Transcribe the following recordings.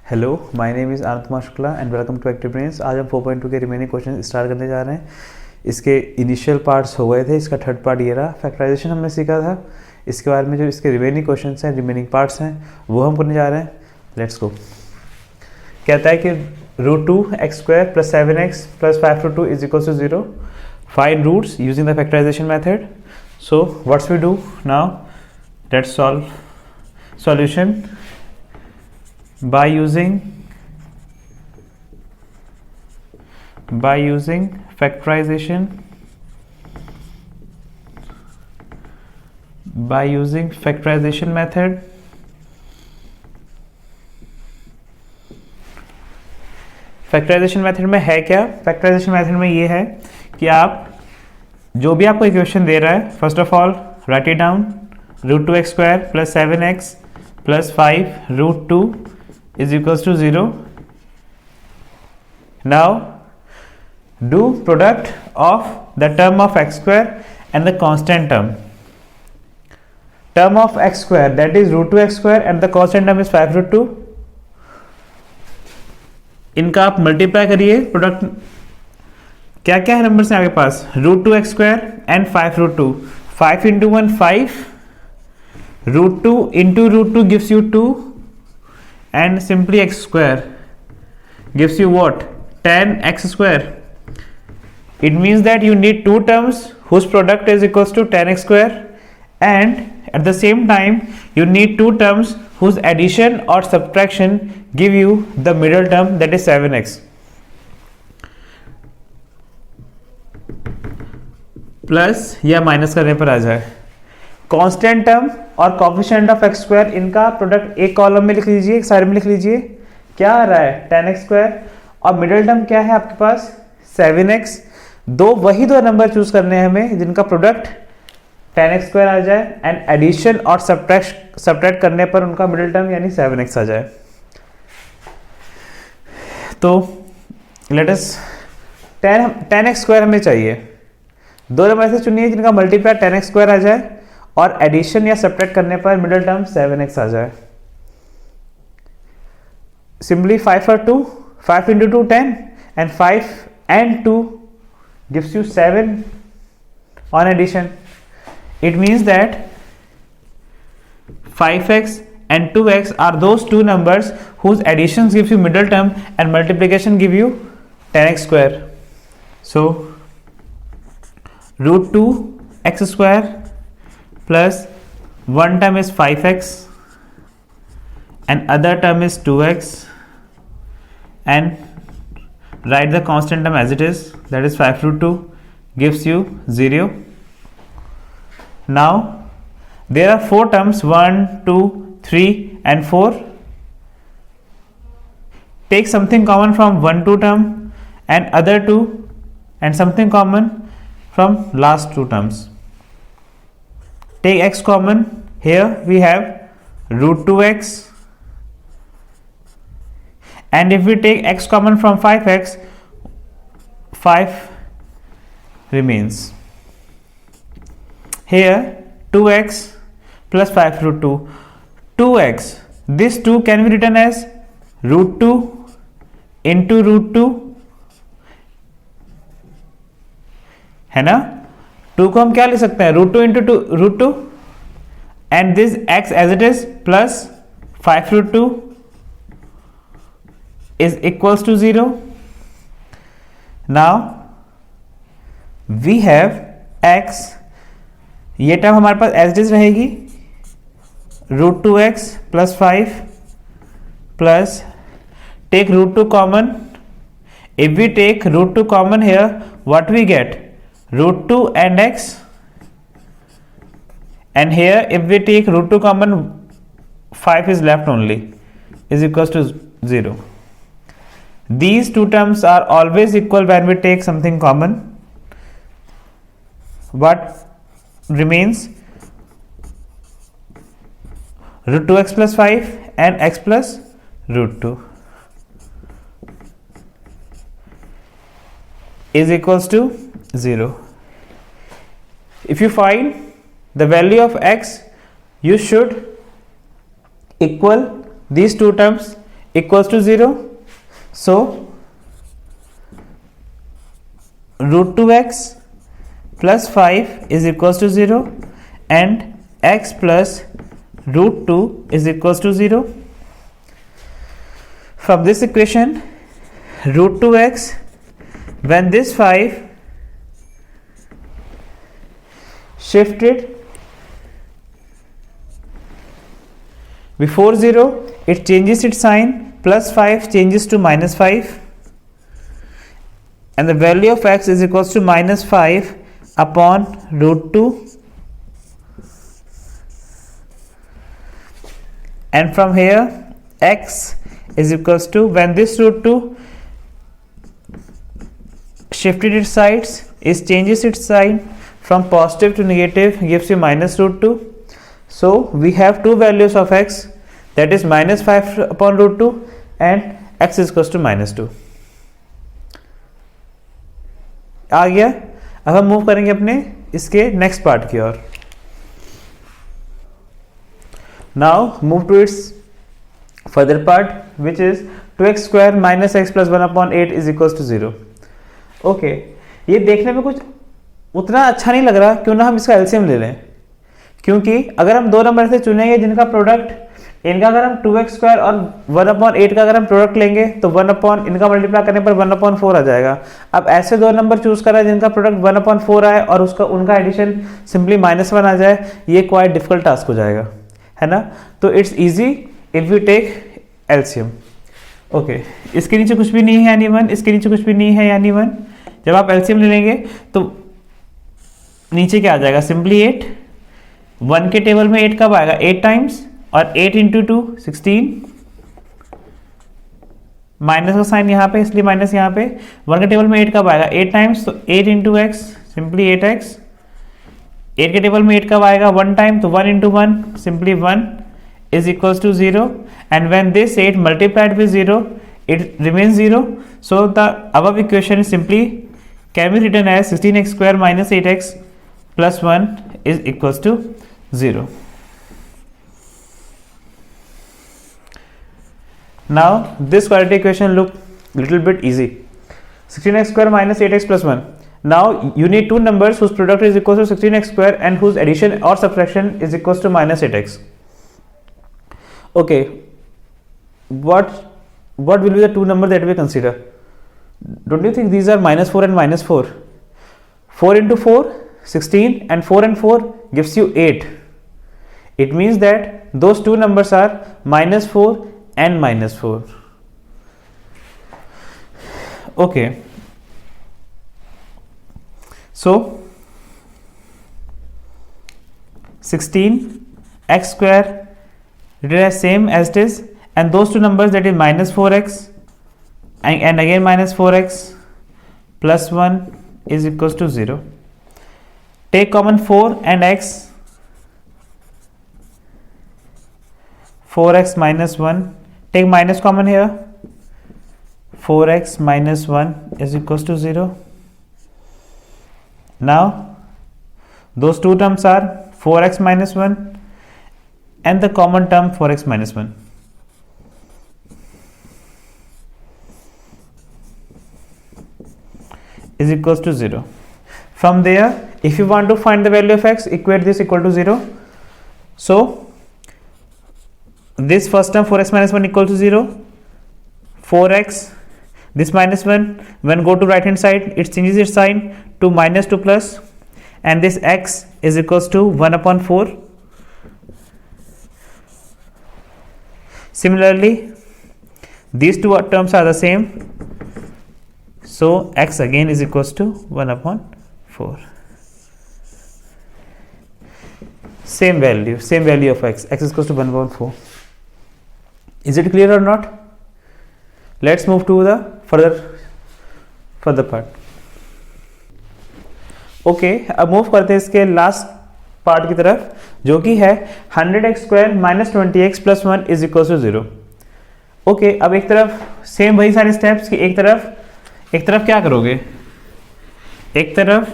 Hello, my name is Anand Kumar Shukla and welcome to Active Brains. आज हम 4.2 के रिमेनिंग क्वेश्चन स्टार्ट करने जा रहे हैं। इसके इनिशियल पार्ट्स हो गए थे, इसका थर्ड पार्ट ये रहा। फैक्टराइजेशन हमने सीखा था। इसके बारे में जो इसके रिमेनिंग क्वेश्चन हैं, रिमेनिंग पार्ट्स हैं, वो हम करने जा रहे हैं। Let's go. कहता है कि √2x² + 7x + 5√2 = 0. Find roots using the factorization method. So what we do now? Let's solve solution by using factorization method. Factorization method में है क्या? फैक्टराइजेशन मेथड में ये है कि आप जो भी आपको इक्वेशन दे रहा है, first of all right it down. √2x² + 7x + 5√2 = 0. Now do product of the term of x² and the constant term. Term of x², that is √2x² and the constant term is 5√2. इनका आप multiply करिए। Product क्या क्या है numbers हैं आपके पास? √2x² and 5√2. 5 into 1 5. √2 into √2 gives you 2, and simply x² gives you what? 10x². It means that you need two terms whose product is equals to 10x², and at the same time you need two terms whose addition or subtraction give you the middle term, that is 7x. Plus या minus करने पर आ जाए। Constant term और coefficient of x², इनका product एक column में लिख लीजिए, एक साइड में लिख लीजिए। क्या आ रहा है? 10x², और मिडिल टर्म क्या है आपके पास? 7x. वही दो नंबर चूज करने हैं हमें जिनका प्रोडक्ट 10x² आ जाए, एंड एडिशन और सब्ट्रैक्ट करने पर उनका मिडिल टर्म यानी 7x आ जाए। तो लेट अस 10x² हमें चाहिए। दो नंबर ऐसे चुनिए जिनका मल्टीप्लाई 10x² आ जाए और एडिशन या सब्ट्रैक्ट करने पर मिडिल टर्म 7x आ जाए। सिंपली 5 और 2, 5 into 2 10, and 5 and 2 gives you 7 on addition. It means that 5x and 2x are those two numbers whose additions gives you middle term and multiplication give you 10x². So √2x² plus one term is 5x and other term is 2x, and write the constant term as it is, that is 5√2 gives you 0. Now there are four terms, 1 2 3 and 4. Take something common from 1 2 term and other two, and something common from last two terms. Take x common. Here we have √2x, and if we take x common from 5x, 5 remains. Here 2x plus 5√2. 2x, this 2 can be written as √2 into √2, है ना? 2 को हम क्या लिख सकते हैं? √2 into √2, and this x as it is plus 5√2 is equals to 0. Now we have x, ये term हमारे पास एज इट इज रहेगी, √2x plus 5 plus take √2 common. If we take √2 common here, what we get? √2 and x, and here if we take √2 common, 5 is left only, is equals to 0. These two terms are always equal when we take something common. What remains? √2x plus 5 and x plus √2 is equals to 0. If you find the value of x, you should equal these two terms equals to 0. So root 2x plus 5 is equals to 0 and x plus root 2 is equals to 0. From this equation, root 2x, when this 5 shifted before 0, it changes its sign, plus 5 changes to minus 5, and the value of x is equals to minus 5 upon root 2, and from here x is equals to, when this root 2 shifted its sides, it changes its sign from positive to negative, gives you minus root 2. So we have two values of x, that is minus 5 upon root 2 and x is equals to minus 2. आ गया. अब हम move करेंगे अपने इसके next part की ओर. Now move to its further part which is 2x square minus x plus 1 upon 8 is equals to 0. Okay, ये देखने में कुछ उतना अच्छा नहीं लग रहा, क्यों ना हम इसका एलसीएम ले लें. क्योंकि अगर हम दो नंबर से चुनेंगे जिनका प्रोडक्ट, इनका अगर हम 2x स्क्वायर और 1/8 का अगर हम प्रोडक्ट लेंगे तो 1 इनका मल्टीप्लाई करने पर 1/4 आ जाएगा. अब ऐसे दो नंबर चूज करा जिनका प्रोडक्ट 1/4 आए और उसका उनका एडिशन सिंपली -1 आ जाए, ये क्वाइट डिफिकल्ट टास्क हो जाएगा, है ना. तो it's easy if you take LCM. Okay, इसके नीचे कुछ भी नहीं है यानी 1, इसके नीचे कुछ भी नहीं है यानी 1. जब आप एलसीएम ले लेंगे तो नीचे क्या आ जाएगा, सिंपली 8. 1 के टेबल में 8 कब आएगा, 8 टाइम्स, और 8 इंटू 2 16. माइनस का साइन यहाँ पे, इसलिए माइनस यहाँ पे. 1 के टेबल में 8 कब आएगा, 8 टाइम्स, तो 8 इंटू एक्स, सिंपली 8x. 8 के टेबल में 8 कब आएगा, 1 टाइम, तो 1 into 1, simply 1 is equals to 0. And when this 8 multiplied with 0, it remains 0. So the above equation is simply can be written as 16x square minus 8x plus 1 is equals to 0. Now this quadratic equation look little bit easy. 16x square minus 8x plus 1. Now you need two numbers whose product is equal to 16x square and whose addition or subtraction is equals to minus 8x. Okay, what will be the two numbers that we consider? Don't you think these are -4 and -4? 4 into 4 16 and 4 and 4 gives you 8. It means that those two numbers are -4 and -4. Okay, so 16 x square written as same as it is, and those two numbers, that is -4x and again -4x plus 1 is equals to 0. Take common 4 and x. 4x minus 1. Take minus common here. 4x minus 1 is equals to 0. Now those two terms are 4x minus 1 and the common term 4x minus 1. Is equals to 0. From there, if you want to find the value of x, equate this equal to 0. So this first term 4x minus 1 equal to 0. 4x, this minus 1, when go to right hand side, it changes its sign to minus to plus, and this x is equals to 1/4. Similarly, these two terms are the same, so x again is equals to 1/4. Same value of x is equals to 1/4. Is it clear or not? Let's move to the further part. Okay, अब move करते हैं इसके last part की तरफ, जो कि है 100x square minus 20x plus 1 is equal to 0. Okay, अब एक तरफ सेम वही सारे स्टेप्स की एक तरफ क्या करोगे, एक तरफ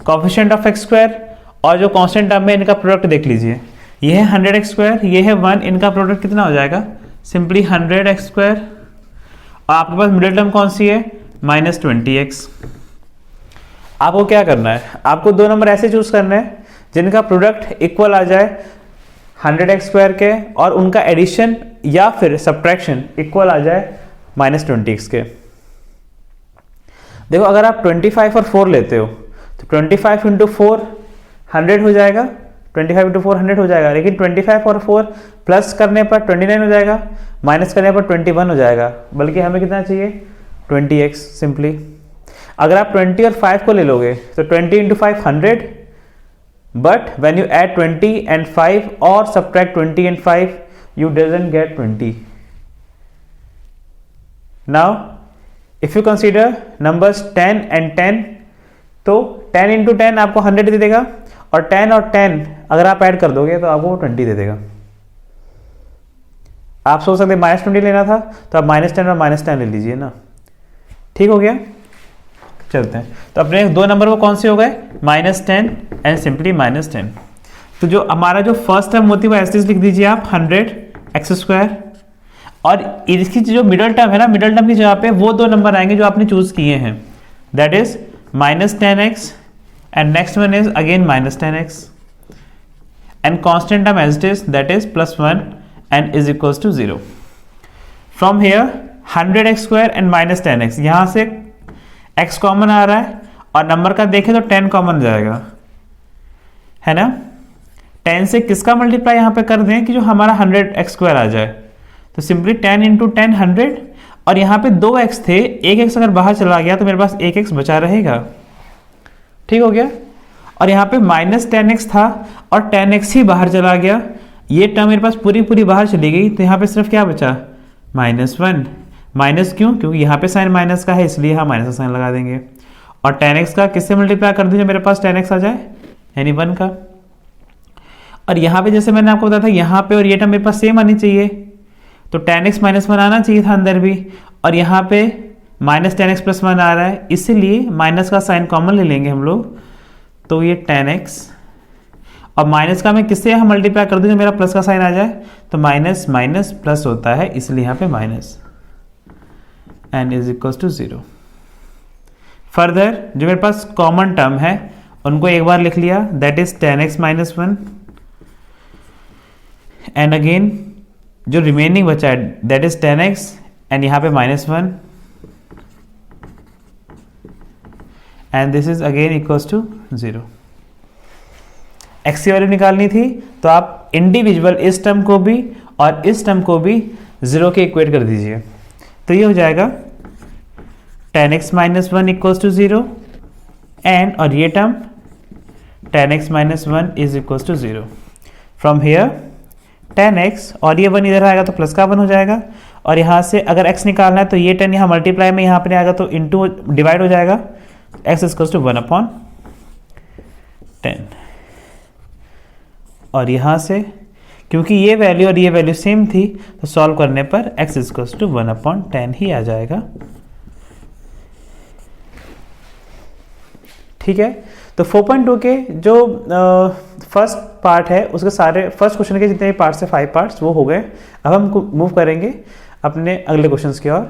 कोएफिशिएंट ऑफ x स्क्वायर और जो कांस्टेंट टर्म है इनका प्रोडक्ट देख लीजिए. ये है 100x स्क्वायर, ये है 1, इनका प्रोडक्ट कितना हो जाएगा सिंपली 100x², और आपके पास मिडिल टर्म कौन सी है, -20x। आपको क्या करना है, आपको दो नंबर ऐसे चूज करना है जिनका प्रोडक्ट इक्वल आ जाए 100x² के, और उनका एडिशन या फिर सब्ट्रैक्शन इक्वल आ जाए -20x के। देखो अगर आप 25 और 4 लेते हो तो 25 × 4 100 हो जाएगा, 25 × 4 100 हो जाएगा, लेकिन 25 और 4 प्लस करने पर 29 हो जाएगा, माइनस करने पर 21 हो जाएगा, बल्कि हमें कितना चाहिए 20x सिंपली। अगर आप 20 और 5 को ले लोगे तो 20 × 5 100, but when you add 20 and 5 और subtract 20 and 5 you doesn't get 20. Now if you consider numbers 10 and 10, तो 10 × 10 आपको 100 दे देगा, और 10 और 10 अगर आप ऐड कर दोगे तो आपको 20 दे देगा। आप सोच सकते -20 लेना था तो आप -10 और -10 ले लीजिए ना, ठीक हो गया। चलते हैं, तो अपने दो नंबर वो कौन से हो गए, -10 एंड सिंपली -10। तो जो हमारा जो फर्स्ट टर्म होती है वो ऐसे लिख दीजिए आप 100x², और इसकी जो मिडल टर्म है ना, मिडल टर्म की जगह पे वो दो नंबर आएंगे जो आपने चूज किए हैं, that is -10x and next one is again -10x, and constant term as it is, that is +1 and is equals to 0। From here 100x² and -10x, यहां से x कॉमन आ रहा है, और नंबर का देखें तो 10 कॉमन जाएगा, है ना। 10 से किसका मल्टीप्लाई यहाँ पे कर दें कि जो हमारा 100x² आ जाए, तो सिंपली 10 × 10 100, और यहाँ पे 2x थे, एक x अगर बाहर चला गया तो मेरे पास 1x बचा रहेगा, ठीक हो गया। और यहाँ पे -10x था और 10x ही बाहर चला गया, ये टर्म मेरे पास पूरी बाहर चली गई, तो यहाँ पे सिर्फ क्या बचा, -1। माइनस क्यों, क्योंकि यहाँ पे साइन माइनस का है, इसलिए यहाँ माइनस का साइन लगा देंगे, और 10x का किससे मल्टीप्लाई कर दीजिए, मेरे पास 10x आ जाए, यानी 1 का। और यहाँ पे जैसे मैंने आपको बताया था, यहाँ पे और ये टर्म मेरे पास सेम आनी चाहिए, तो 10x - 1 आना चाहिए था अंदर भी, और यहाँ पे -10x + 1 आ रहा है, इसीलिए माइनस का साइन कॉमन ले लेंगे हम लोग, तो ये 10x, और माइनस का मैं किससे यहाँ मल्टीप्लाई कर दूँ जो मेरा प्लस का साइन आ जाए, तो माइनस माइनस प्लस होता है, इसलिए यहाँ पे minus, and is equals to 0। Further जो मेरे पास कॉमन टर्म है उनको एक बार लिख लिया, that is 10x - 1, and again जो रिमेनिंग बचा है दैट इज 10x, एंड यहाँ पे -1, and this is again equals to 0। x की वैल्यू निकालनी थी तो आप इंडिविजुअल इस टर्म को भी और इस टर्म को भी 0 के इक्वेट कर दीजिए, तो ये हो जाएगा 10x - 1 इक्वल्स टू 0, एंड और ये term 10x - 1 is equals to 0। From here 10x और ये 1 इधर आएगा तो प्लस का 1 हो जाएगा, और यहाँ से अगर x निकालना है तो ये 10 यहाँ मल्टीप्लाई में यहाँ पर आएगा तो इंटू डिवाइड हो जाएगा, x इक्वल्स टू 1/10, और यहाँ से क्योंकि ये वैल्यू और ये वैल्यू सेम थी तो सॉल्व करने पर x इक्वल्स टू 1/10 ही आ जाएगा, ठीक है। तो 4.2 के जो फर्स्ट पार्ट है उसके सारे फर्स्ट क्वेश्चन के जितने भी पार्ट्स है 5 पार्ट्स वो हो गए। अब हम मूव करेंगे अपने अगले क्वेश्चंस की ओर,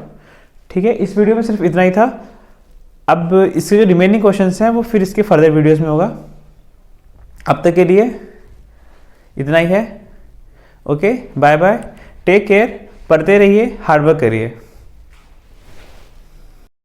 ठीक है। इस वीडियो में सिर्फ इतना ही था, अब इसके जो रिमेनिंग क्वेश्चंस हैं वो फिर इसके फर्दर वीडियोस में होगा। अब तक के लिए इतना ही है, okay, bye bye, take care, पढ़ते रहिए, हार्डवर्क करिए।